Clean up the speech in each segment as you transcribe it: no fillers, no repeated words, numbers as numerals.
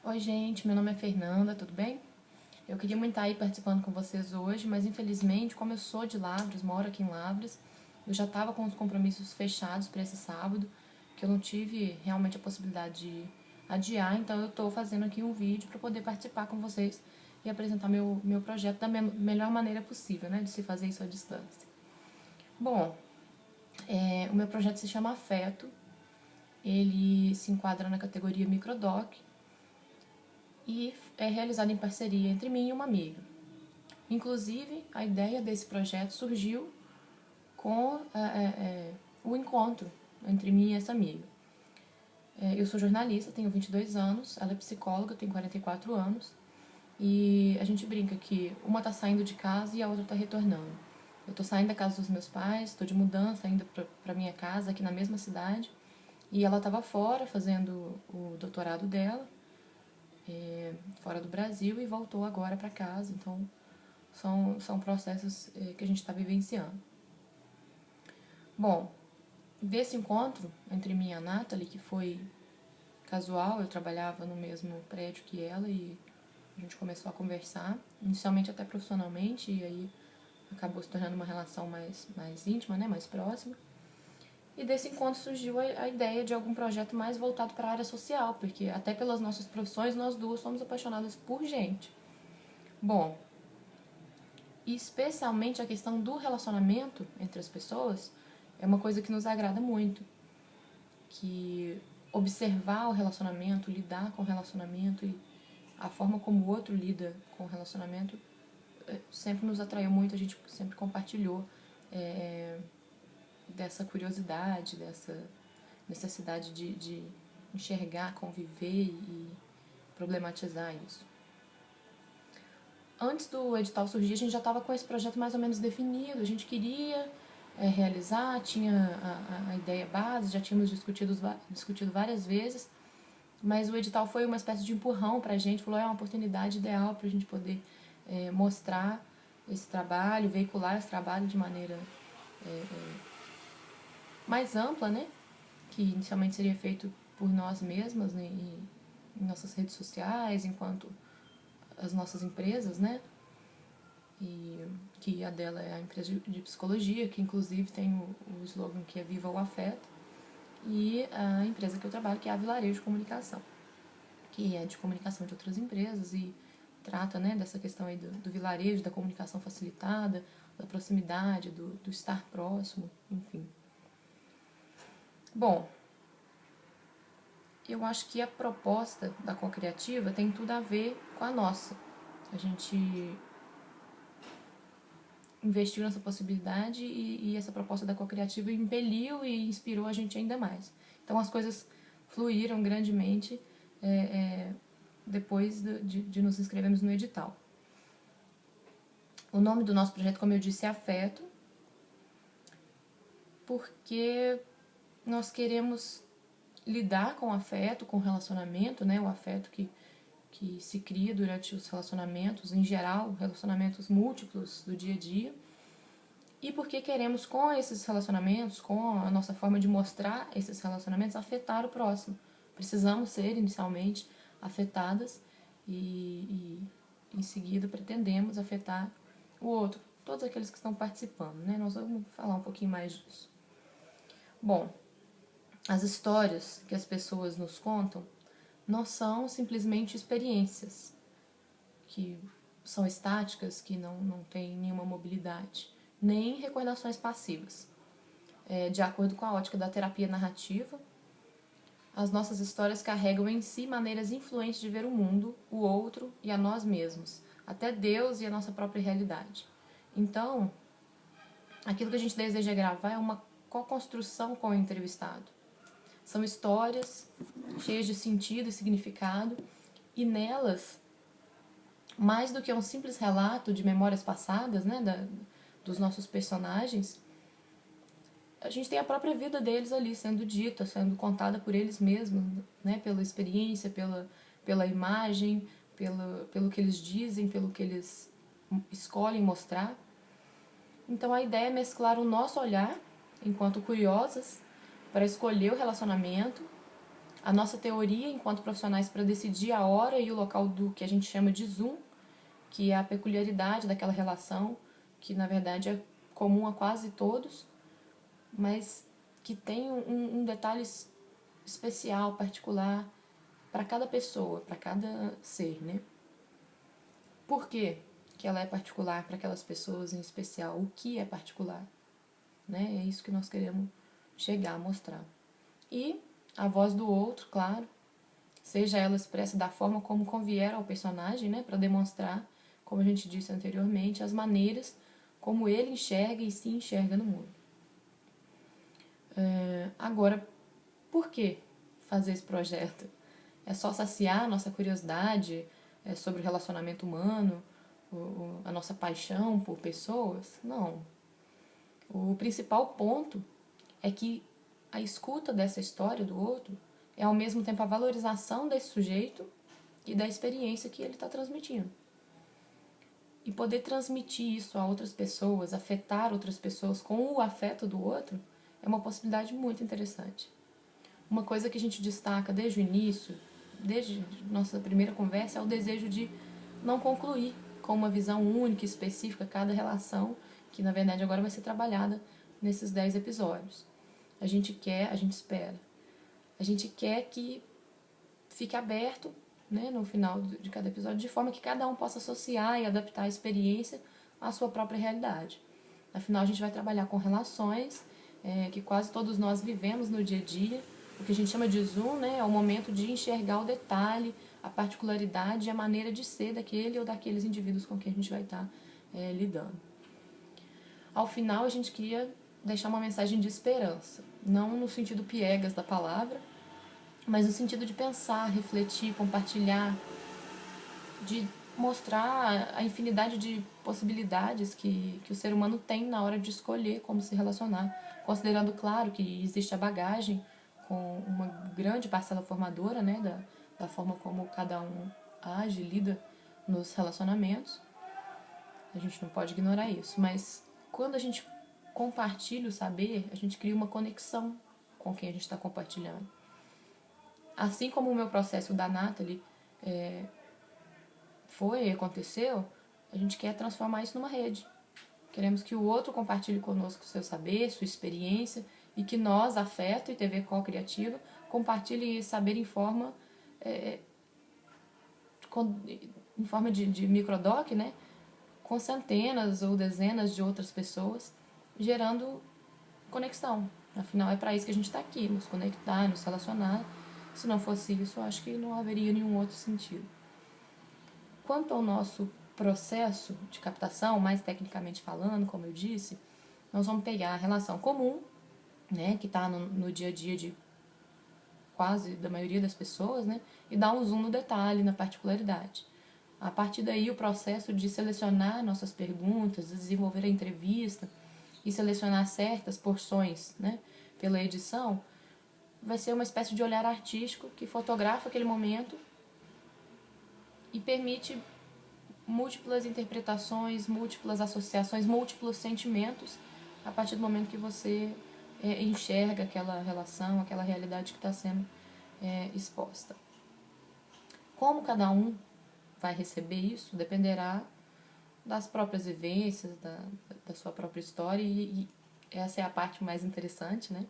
Oi, gente, meu nome é Fernanda, tudo bem? Eu queria muito estar aí participando com vocês hoje, mas infelizmente, como eu sou de Lavras, moro aqui em Lavras, eu já estava com os compromissos fechados para esse sábado, que eu não tive realmente a possibilidade de adiar, então eu estou fazendo aqui um vídeo para poder participar com vocês e apresentar meu projeto da melhor maneira possível, né, de se fazer isso à distância. Bom, o meu projeto se chama Afeto, ele se enquadra na categoria microdoc e é realizado em parceria entre mim e uma amiga. Inclusive, a ideia desse projeto surgiu com o encontro entre mim e essa amiga. Eu sou jornalista, tenho 22 anos, ela é psicóloga, tem 44 anos, e a gente brinca que uma tá saindo de casa e a outra tá retornando. Eu tô saindo da casa dos meus pais, tô de mudança ainda pra minha casa aqui na mesma cidade, e ela tava fora fazendo o doutorado dela, fora do Brasil, e voltou agora para casa, então são processos que a gente está vivenciando. Bom, desse encontro entre mim e a Nathalie, que foi casual, eu trabalhava no mesmo prédio que ela e a gente começou a conversar, inicialmente até profissionalmente, e aí acabou se tornando uma relação mais íntima, né, mais próxima. E desse encontro surgiu a ideia de algum projeto mais voltado para a área social, porque até pelas nossas profissões nós duas somos apaixonadas por gente. Bom, e especialmente a questão do relacionamento entre as pessoas é uma coisa que nos agrada muito. Que observar o relacionamento, lidar com o relacionamento e a forma como o outro lida com o relacionamento sempre nos atraiu muito, a gente sempre compartilhou dessa curiosidade, dessa necessidade de enxergar, conviver e problematizar isso. Antes do edital surgir, a gente já estava com esse projeto mais ou menos definido, a gente queria realizar, tinha a ideia base, já tínhamos discutido várias vezes, mas o edital foi uma espécie de empurrão para a gente, falou, é uma oportunidade ideal para a gente poder mostrar esse trabalho, veicular esse trabalho de maneira mais ampla, né? Que inicialmente seria feito por nós mesmas, né? Em nossas redes sociais, enquanto as nossas empresas, né? E que a dela é a empresa de psicologia, que inclusive tem o slogan que é Viva o Afeto, e a empresa que eu trabalho, que é a Vilarejo Comunicação, que é de comunicação de outras empresas e trata, né, dessa questão aí do vilarejo, da comunicação facilitada, da proximidade, do estar próximo, enfim. Bom, eu acho que a proposta da Cocriativa tem tudo a ver com a nossa. A gente investiu nessa possibilidade e essa proposta da Cocriativa impeliu e inspirou a gente ainda mais. Então as coisas fluíram grandemente depois de nos inscrevermos no edital. O nome do nosso projeto, como eu disse, é Afeto, porque nós queremos lidar com o afeto, com o relacionamento, né? O afeto que se cria durante os relacionamentos, em geral, relacionamentos múltiplos do dia a dia. E porque queremos, com esses relacionamentos, com a nossa forma de mostrar esses relacionamentos, afetar o próximo. Precisamos ser, inicialmente, afetadas e em seguida, pretendemos afetar o outro, todos aqueles que estão participando, né? Nós vamos falar um pouquinho mais disso. Bom, as histórias que as pessoas nos contam não são simplesmente experiências que são estáticas, que não têm nenhuma mobilidade, nem recordações passivas. De acordo com a ótica da terapia narrativa, as nossas histórias carregam em si maneiras influentes de ver o mundo, o outro e a nós mesmos, até Deus e a nossa própria realidade. Então, aquilo que a gente deseja gravar é uma co-construção com o entrevistado. São histórias cheias de sentido e significado, e nelas, mais do que um simples relato de memórias passadas, né, dos nossos personagens, a gente tem a própria vida deles ali sendo dita, sendo contada por eles mesmos, né, pela experiência, pela imagem, pelo que eles dizem, pelo que eles escolhem mostrar. Então a ideia é mesclar o nosso olhar, enquanto curiosas, para escolher o relacionamento, a nossa teoria enquanto profissionais para decidir a hora e o local do que a gente chama de zoom, que é a peculiaridade daquela relação, que na verdade é comum a quase todos, mas que tem um detalhe especial, particular para cada pessoa, para cada ser, né? Por quê que ela é particular para aquelas pessoas em especial? O que é particular? Né? É isso que nós queremos chegar a mostrar. E a voz do outro, claro, seja ela expressa da forma como convier ao personagem, né? Para demonstrar, como a gente disse anteriormente, as maneiras como ele enxerga e se enxerga no mundo. Agora, por que fazer esse projeto? É só saciar a nossa curiosidade sobre o relacionamento humano, a nossa paixão por pessoas? Não. O principal ponto é que a escuta dessa história do outro é ao mesmo tempo a valorização desse sujeito e da experiência que ele está transmitindo. E poder transmitir isso a outras pessoas, afetar outras pessoas com o afeto do outro, é uma possibilidade muito interessante. Uma coisa que a gente destaca desde o início, desde nossa primeira conversa, é o desejo de não concluir com uma visão única e específica cada relação, que na verdade agora vai ser trabalhada nesses 10 episódios. A gente espera. A gente quer que fique aberto, né, no final de cada episódio, de forma que cada um possa associar e adaptar a experiência à sua própria realidade. Afinal, a gente vai trabalhar com relações que quase todos nós vivemos no dia a dia. O que a gente chama de zoom, né, é o momento de enxergar o detalhe, a particularidade e a maneira de ser daquele ou daqueles indivíduos com quem a gente vai estar lidando. Ao final, a gente queria deixar uma mensagem de esperança, não no sentido piegas da palavra, mas no sentido de pensar, refletir, compartilhar, de mostrar a infinidade de possibilidades que o ser humano tem na hora de escolher como se relacionar, considerando, claro, que existe a bagagem com uma grande parcela formadora, né, da forma como cada um age, lida nos relacionamentos. A gente não pode ignorar isso, mas quando a gente compartilha o saber, a gente cria uma conexão com quem a gente está compartilhando. Assim como o meu processo da Nathalie aconteceu, a gente quer transformar isso numa rede. Queremos que o outro compartilhe conosco o seu saber, sua experiência, e que nós, Afeto e TV Co-Criativa, compartilhe saber em forma de microdoc, né? Com centenas ou dezenas de outras pessoas, gerando conexão. Afinal, é para isso que a gente está aqui, nos conectar, nos relacionar. Se não fosse isso, eu acho que não haveria nenhum outro sentido. Quanto ao nosso processo de captação, mais tecnicamente falando, como eu disse, nós vamos pegar a relação comum, né, que está no dia a dia de quase da maioria das pessoas, né, e dar um zoom no detalhe, na particularidade. A partir daí, o processo de selecionar nossas perguntas, desenvolver a entrevista e selecionar certas porções, né, pela edição, vai ser uma espécie de olhar artístico que fotografa aquele momento e permite múltiplas interpretações, múltiplas associações, múltiplos sentimentos a partir do momento que você enxerga aquela relação, aquela realidade que está sendo exposta. Como cada um vai receber isso dependerá das próprias vivências, da sua própria história, e essa é a parte mais interessante, né?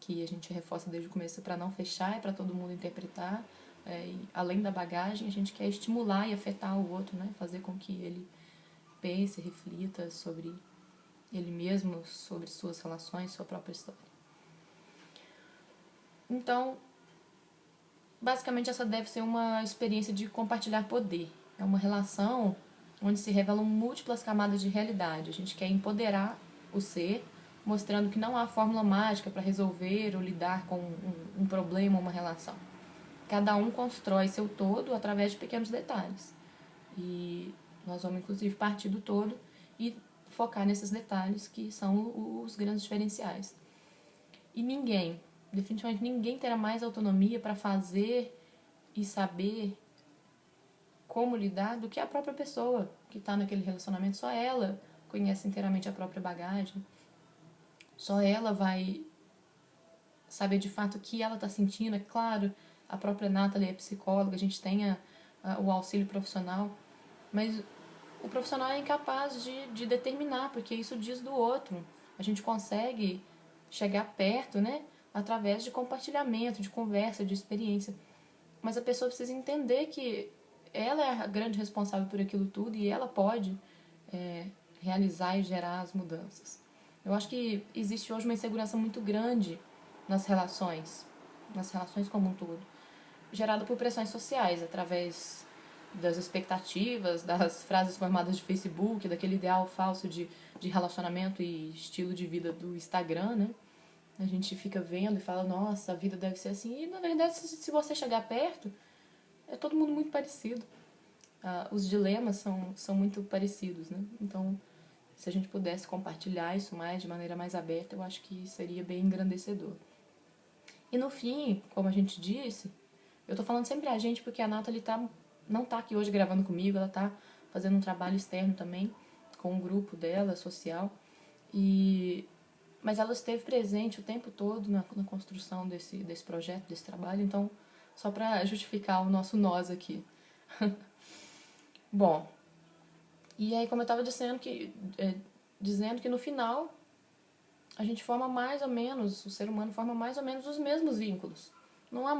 Que a gente reforça desde o começo para não fechar, é para todo mundo interpretar. E além da bagagem, a gente quer estimular e afetar o outro, né? Fazer com que ele pense, reflita sobre ele mesmo, sobre suas relações, sua própria história. Então, basicamente essa deve ser uma experiência de compartilhar poder. É uma relação onde se revelam múltiplas camadas de realidade. A gente quer empoderar o ser, mostrando que não há fórmula mágica para resolver ou lidar com um problema ou uma relação. Cada um constrói seu todo através de pequenos detalhes. E nós vamos, inclusive, partir do todo e focar nesses detalhes que são os grandes diferenciais. E ninguém, definitivamente ninguém terá mais autonomia para fazer e saber como lidar do que a própria pessoa que está naquele relacionamento. Só ela conhece inteiramente a própria bagagem. Só ela vai saber de fato o que ela está sentindo. É claro, a própria Nathalie é psicóloga, a gente tem o auxílio profissional, mas o profissional é incapaz de determinar, porque isso diz do outro. A gente consegue chegar perto, né, através de compartilhamento, de conversa, de experiência. Mas a pessoa precisa entender que ela é a grande responsável por aquilo tudo e ela pode realizar e gerar as mudanças. Eu acho que existe hoje uma insegurança muito grande nas relações como um todo, gerada por pressões sociais, através das expectativas, das frases formadas de Facebook, daquele ideal falso de relacionamento e estilo de vida do Instagram, né? A gente fica vendo e fala, nossa, a vida deve ser assim. E, na verdade, se você chegar perto, é todo mundo muito parecido. Os dilemas são muito parecidos, né? Então, se a gente pudesse compartilhar isso mais, de maneira mais aberta, eu acho que seria bem engrandecedor. E no fim, como a gente disse, eu tô falando sempre a gente porque a Nathalie não tá aqui hoje gravando comigo, ela tá fazendo um trabalho externo também, com o grupo dela, social. Mas ela esteve presente o tempo todo na construção desse projeto, desse trabalho, então, só para justificar o nosso nós aqui. Bom, e aí, como eu estava dizendo que no final a gente forma mais ou menos, o ser humano forma mais ou menos os mesmos vínculos. Não há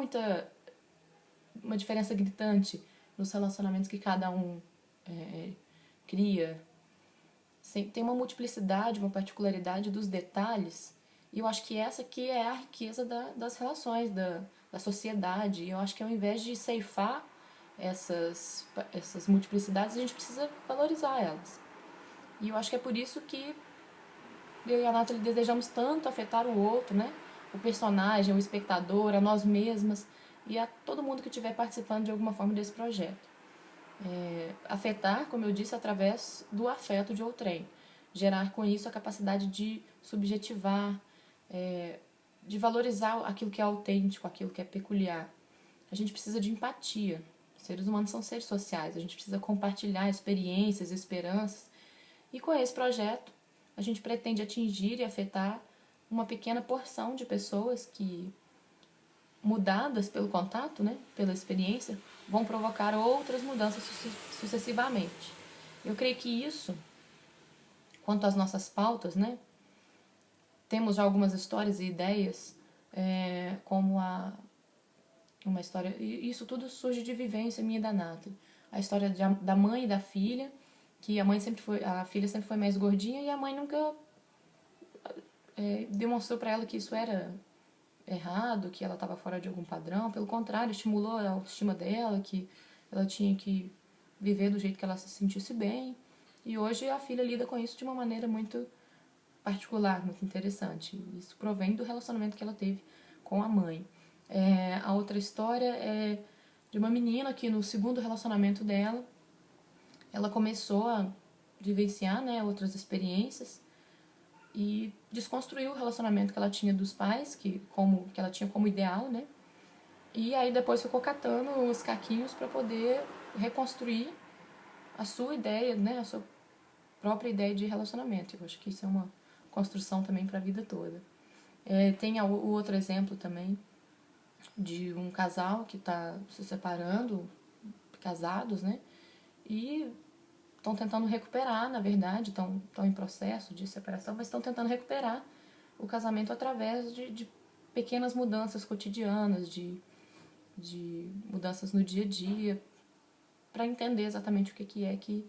uma diferença gritante nos relacionamentos que cada um cria. Tem uma multiplicidade, uma particularidade dos detalhes, e eu acho que essa aqui é a riqueza das relações, da sociedade. E eu acho que ao invés de ceifar essas multiplicidades, a gente precisa valorizar elas. E eu acho que é por isso que eu e a Nathalie desejamos tanto afetar o outro, né? O personagem, o espectador, a nós mesmas e a todo mundo que estiver participando de alguma forma desse projeto. Afetar, como eu disse, através do afeto de outrem. Gerar com isso a capacidade de subjetivar, de valorizar aquilo que é autêntico, aquilo que é peculiar. A gente precisa de empatia. Seres humanos são seres sociais, a gente precisa compartilhar experiências, esperanças. E com esse projeto, a gente pretende atingir e afetar uma pequena porção de pessoas que, mudadas pelo contato, né, pela experiência, vão provocar outras mudanças sucessivamente. Eu creio que isso, quanto às nossas pautas, né, temos já algumas histórias e ideias, como uma história. E isso tudo surge de vivência minha e da Nathalie. A história da mãe e da filha, que a filha sempre foi mais gordinha e a mãe nunca demonstrou para ela que isso era errado, que ela estava fora de algum padrão. Pelo contrário, estimulou a autoestima dela, que ela tinha que viver do jeito que ela se sentisse bem. E hoje a filha lida com isso de uma maneira muito particular, muito interessante. Isso provém do relacionamento que ela teve com a mãe. A outra história é de uma menina que no segundo relacionamento dela, ela começou a vivenciar, né, outras experiências e desconstruiu o relacionamento que ela tinha dos pais, que ela tinha como ideal, né? E aí depois ficou catando os caquinhos para poder reconstruir a sua ideia, né, a sua própria ideia de relacionamento. Eu acho que isso é uma construção também para a vida toda. Tem o outro exemplo também de um casal que está se separando, casados, né? E estão tentando recuperar, na verdade, estão em processo de separação, mas estão tentando recuperar o casamento através de pequenas mudanças cotidianas, de mudanças no dia a dia, para entender exatamente o que é que,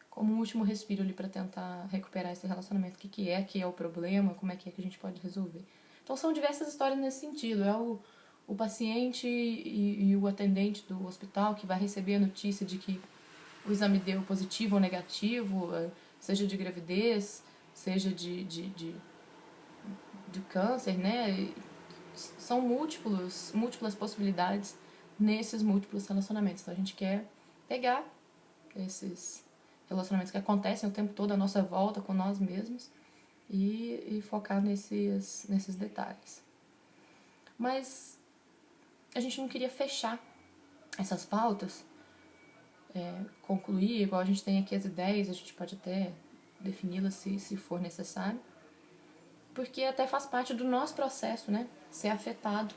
como um último respiro ali para tentar recuperar esse relacionamento, o que é o problema, como é que a gente pode resolver. Então são diversas histórias nesse sentido. É o paciente e o atendente do hospital que vai receber a notícia de que o exame deu positivo ou negativo, seja de gravidez, seja de câncer, né? São múltiplas possibilidades nesses múltiplos relacionamentos. Então a gente quer pegar esses relacionamentos que acontecem o tempo todo à nossa volta com nós mesmos e focar nesses detalhes. Mas a gente não queria fechar essas pautas, concluir, igual a gente tem aqui as ideias, a gente pode até defini-las se for necessário. porque até faz parte do nosso processo, né? Ser afetado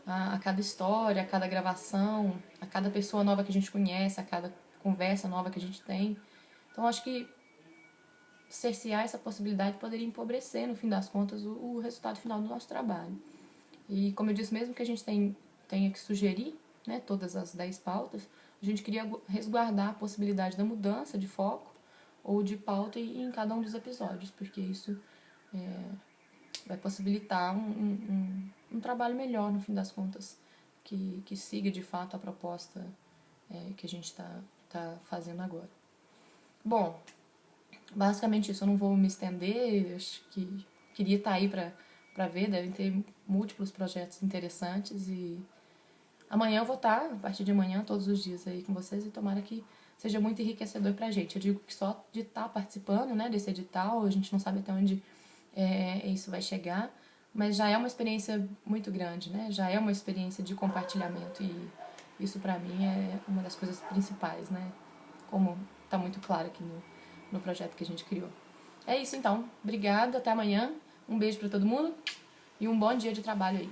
a cada história, a cada gravação, a cada pessoa nova que a gente conhece, a cada conversa nova que a gente tem. Então, acho que cercear essa possibilidade poderia empobrecer, no fim das contas, o resultado final do nosso trabalho. E, como eu disse, mesmo que a gente tenha que sugerir, né, todas as 10 pautas, a gente queria resguardar a possibilidade da mudança de foco ou de pauta em cada um dos episódios, porque isso vai possibilitar um trabalho melhor, no fim das contas, que siga de fato a proposta que a gente está fazendo agora. Bom, basicamente isso, eu não vou me estender, acho que queria estar aí para ver, devem ter múltiplos projetos interessantes e amanhã eu vou estar, a partir de amanhã, todos os dias aí com vocês e tomara que seja muito enriquecedor pra gente. Eu digo que só de estar participando, né, desse edital, a gente não sabe até onde isso vai chegar, mas já é uma experiência muito grande, né, já é uma experiência de compartilhamento e isso pra mim é uma das coisas principais, né, como tá muito claro aqui no projeto que a gente criou. É isso então, obrigada, até amanhã, um beijo pra todo mundo e um bom dia de trabalho aí.